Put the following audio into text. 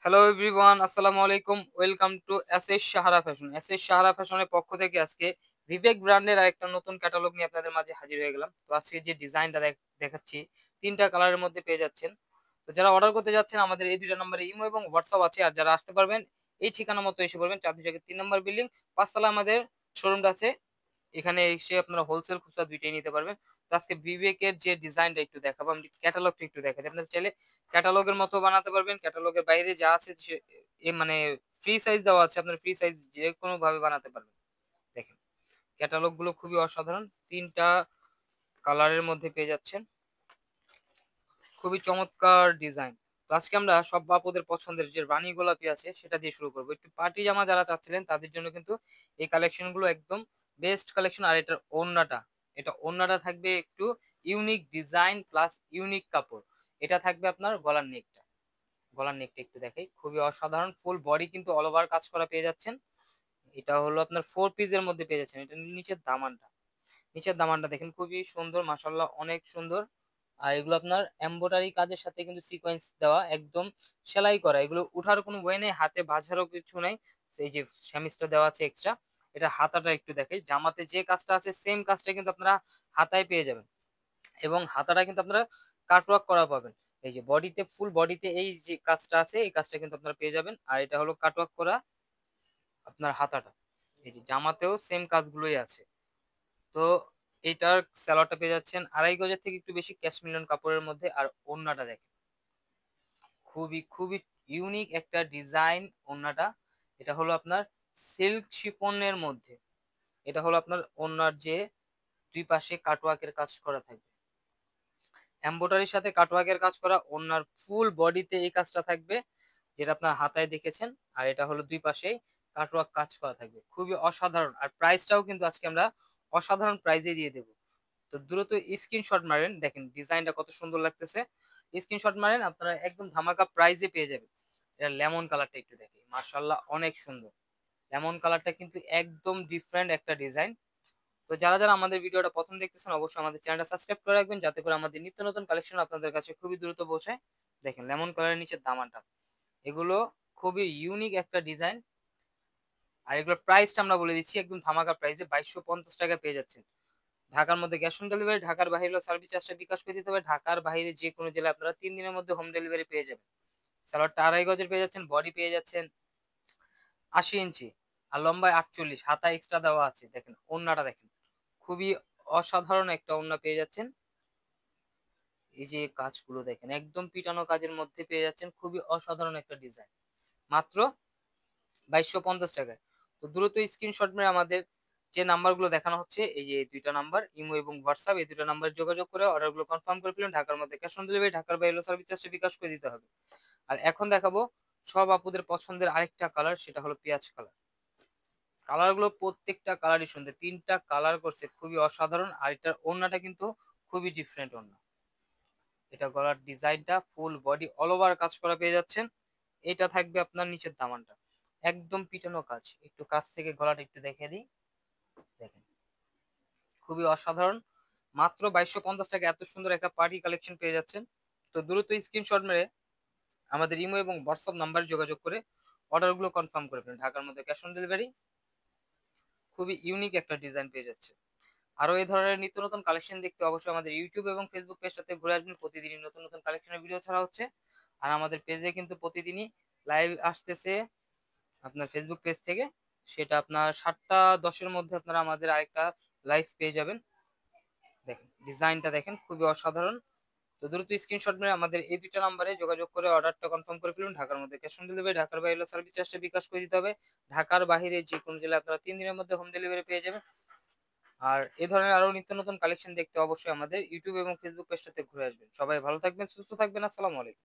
Hello everyone, আসসালামু আলাইকুম। Welcome to SS Sahara fashion. SS Sahara ফ্যাশনের পক্ষ থেকে আজকে বিবেক ব্র্যান্ডের আরেকটা নতুন ক্যাটালগ নিয়ে আপনাদের মাঝে হাজির হয়ে গেলাম। তো আজকে যে ডিজাইনটা দেখাচ্ছি ৩টা কালারের মধ্যে পেয়ে যাচ্ছেন। তো যারা অর্ডার করতে যাচ্ছেন আমাদের এই ২টা নম্বরে ইমো এবং হোয়াটসঅ্যাপ আছে। আর যারা আসতে পারবেন এই ঠিকানা মতো এসে পড়বেন। ৪-২ নম্বর বিল্ডিং, ৫ তলায় আমাদের শোরুমটা আছে। এখানে এসে আপনারা হোলসেল খুচরা ২ টাই নিতে পারবেন। তো আজকে বিবেকের যে ডিজাইনটা একটু দেখাবো, আমি ক্যাটালগটা একটু দেখাই। আপনারা চাইলে ক্যাটালগের মতো বানাতে পারবেন। ক্যাটালগের বাইরে যা আছে মানে ফ্রি সাইজ দেওয়া আছে। আপনার ফ্রি সাইজ যেকোনোভাবে বানাতে পারবেন। দেখেন ক্যাটালগ গুলো খুবই অসাধারণ। ৩ টা কালারের মধ্যে পেয়ে যাচ্ছেন। খুবই চমৎকার ডিজাইন। তো আজকে আমরা সব আপুদের পছন্দের যে রানী গোলাপি আছে সেটা দিয়ে শুরু করব। একটু পার্টি জামা যারা চাচ্ছিলেন তাদের জন্য কিন্তু এই কালেকশন গুলো একদম বেস্ট কালেকশন। আর এটার ওড়নাটা থাকবে একটু ইউনিক ডিজাইন প্লাস ইউনিক কাপড়। এটা থাকবে আপনার গলার নেকটা একটু দেখাই, খুবই অসাধারণ। ফুল বডি কিন্তু অল ওভার কাজ করা পেয়ে যাচ্ছেন। এটা হলো আপনার 4 পিসের মধ্যে পেয়ে যাচ্ছেন। এটা নিচের দামানটা দেখেন খুবই সুন্দর, মাশাআল্লাহ অনেক সুন্দর। আর এগুলো আপনার এমব্রয়ডারি কাজের সাথে কিন্তু সিকোয়েন্স দেওয়া, একদম সেলাই করা। এগুলো উঠার কোনো ওয়ে নেই, হাতে বাঁধারও কিছু নেই। এই যে স্যামিসটা দেওয়া আছে এক্সট্রা। এটা হাতাটা একটু দেখাই, জামাতে যে কাজটা আছে সেম কাজটা কিন্তু আপনারা হাতায় পেয়ে যাবেন। এবং হাতাটা কিন্তু আপনারা কাটওয়ার্ক করা পাবেন। এই যে ফুল বডিতে এই যে কাজটা আছে এই কাজটা কিন্তু আপনারা পেয়ে যাবেন। আর এটা হলো কাটওয়ার্ক করা আপনার হাতাটা। এই যে জামাতেও সেম কাজগুলোই আছে। তো এইটার স্যালোয়ারটা পেয়ে যাচ্ছেন ২.৫ গজের থেকে একটু বেশি ক্যাশমিলন কাপড়ের মধ্যে। আর ওড়নাটা দেখেন খুবই খুবই ইউনিক একটা ডিজাইন ওড়নাটা। এটা হলো আপনার সিল্ক শিফনের মধ্যে। এটা হলো আপনার ওড়নার যে দুই পাশে কাটওয়ার্কের কাজ করা থাকবে, এমব্রয়ডারির সাথে কাটওয়ার্কের কাজ করা। ওড়নার ফুল বডিতে এই কাজটা থাকবে যেটা আপনার হাতায় দেখেছেন। আর এটা হলো দুই পাশেই কাটওয়ার্ক কাজ করা থাকবে, খুবই অসাধারণ। আর প্রাইসটাও কিন্তু আজকে আমরা অসাধারণ প্রাইজে দিয়ে দেবো। তো দ্রুত স্ক্রিনশট মারেন, দেখেন ডিজাইনটা কত সুন্দর লাগতেছে। স্ক্রিনশট মারেন, আপনারা একদম ধামাকা প্রাইজে পেয়ে যাবেন। এটা লেমন কালারটা একটু দেখি, মার্শাল্লাহ অনেক সুন্দর। লেমন কালারটা কিন্তু একদম ডিফারেন্ট একটা ডিজাইন। তো যারা আমাদের ভিডিওটা প্রথম দেখতেছেন অবশ্যই আমাদের চ্যানেলটা সাবস্ক্রাইব করে রাখবেন, যাতে করে আমাদের নিত্য নতুন কালেকশন আপনাদের কাছে খুবই দ্রুত পৌঁছায়। দেখেন লেমন কালারের নিচে দামানটা, এগুলো খুবই ইউনিক একটা ডিজাইন। আর এগুলোর প্রাইসটা আমরা বলে দিচ্ছি, একদম ধামাকা প্রাইসে 2250 টাকা পেয়ে যাচ্ছেন। ঢাকার মধ্যে ক্যাশ অন ডেলিভারি, ঢাকার বাইরে সার্ভিস চার্জটা বিকাশ করে দিতে হবে। ঢাকার বাইরে যে কোনো জেলায় আপনারা 3 দিনের মধ্যে হোম ডেলিভারি পেয়ে যাবেন। সালোয়ারটা 2.5 গজের পেয়ে যাচ্ছেন, বডি পেয়ে যাচ্ছেন 80 ইঞ্চি, আর লম্বায় 48, হাতা এক্সট্রা দেওয়া আছে। দেখেন ওড়নাটা দেখেন, খুবই অসাধারণ একটা ওড়না পেয়ে যাচ্ছেন। এই যে কাজগুলো দেখেন একদম পিটানো কাজের মধ্যে পেয়ে যাচ্ছেন, খুবই অসাধারণ একটা ডিজাইন, মাত্র 2250 টাকায়। তো দ্রুত স্ক্রিনশট মেরে আমাদের যে নাম্বারগুলো দেখানো হচ্ছে, এই যে 2টা নাম্বার ইমো এবং হোয়াটসঅ্যাপ, এই 2টা নাম্বার যোগাযোগ করে অর্ডারগুলো কনফার্ম করে ফেলুন। ঢাকার মধ্যে ক্যাশ অন ডেলিভারি, ঢাকার বাইরে সার্ভিস চার্জটা বিকাশ করে দিতে হবে। আর এখন দেখাবো সব আপুদের পছন্দের আরেকটা কালার, সেটা হলো পেঁয়াজ কালার। কালারগুলো প্রত্যেকটা কালারই সুন্দর, 3টা কালার করছে খুবই অসাধারণ। আর এটার ওড়নাটা কিন্তু খুবই ডিফারেন্ট ওড়না। এটা গলার ডিজাইনটা ফুল বডি অল ওভার কাজ করা পেয়ে যাচ্ছেন। এটা থাকবে আপনার নিচের দামানটা, একদম পিটানো কাজ। একটু কাছ থেকে গলাটা একটু দেখে দিই, দেখেন খুবই অসাধারণ। মাত্র 2250 টাকা এত সুন্দর একটা পার্টি কালেকশন পেয়ে যাচ্ছেন। তো দ্রুত স্ক্রিনশট মেরে আমাদের ইমো এবং হোয়াটসঅ্যাপ নাম্বারে যোগাযোগ করে অর্ডারগুলো কনফার্ম করে ফেলুন। ঢাকার মধ্যে ক্যাশ অন ডেলিভারি, খুবই ইউনিক একটা ডিজাইন পেয়ে যাচ্ছে। আরো এই ধরনের নিত্য নতুন কালেকশন দেখতে অবশ্যই আমাদের ইউটিউব এবং ফেসবুক পেজটাতে ঘুরে আসবেন। প্রতিদিনই নতুন নতুন কালেকশনের ভিডিও ছাড়া হচ্ছে। আর আমাদের পেজে কিন্তু প্রতিদিনই লাইভ আসতেছে আপনার ফেসবুক পেজ থেকে। সেটা আপনার 7টা 10-এর মধ্যে আপনারা আমাদের আরেকটা লাইভ পেয়ে যাবেন। দেখেন ডিজাইনটা দেখেন খুবই অসাধারণ। তো দ্রুত স্ক্রিনশট মেরে আমাদের এই 2টা নাম্বারে যোগাযোগ করে অর্ডারটা কনফার্ম করে ফেলুন। ঢাকার মধ্যে ক্যাশ অন ডেলিভারি, ঢাকার বাইরে সার্ভিস চার্জটা বিকাশ করে দিতে হবে। ঢাকার বাইরে যে কোনো জেলায় আপনারা 3 দিনের মধ্যে হোম ডেলিভারি পেয়ে যাবেন। আর এই ধরনের আরো নিত্য নতুন কালেকশন দেখতে অবশ্যই আমাদের ইউটিউব এবং ফেসবুক পেজটাতে ঘুরে আসবেন। সবাই ভালো থাকবেন, সুস্থ থাকবেন। আসসালামু আলাইকুম।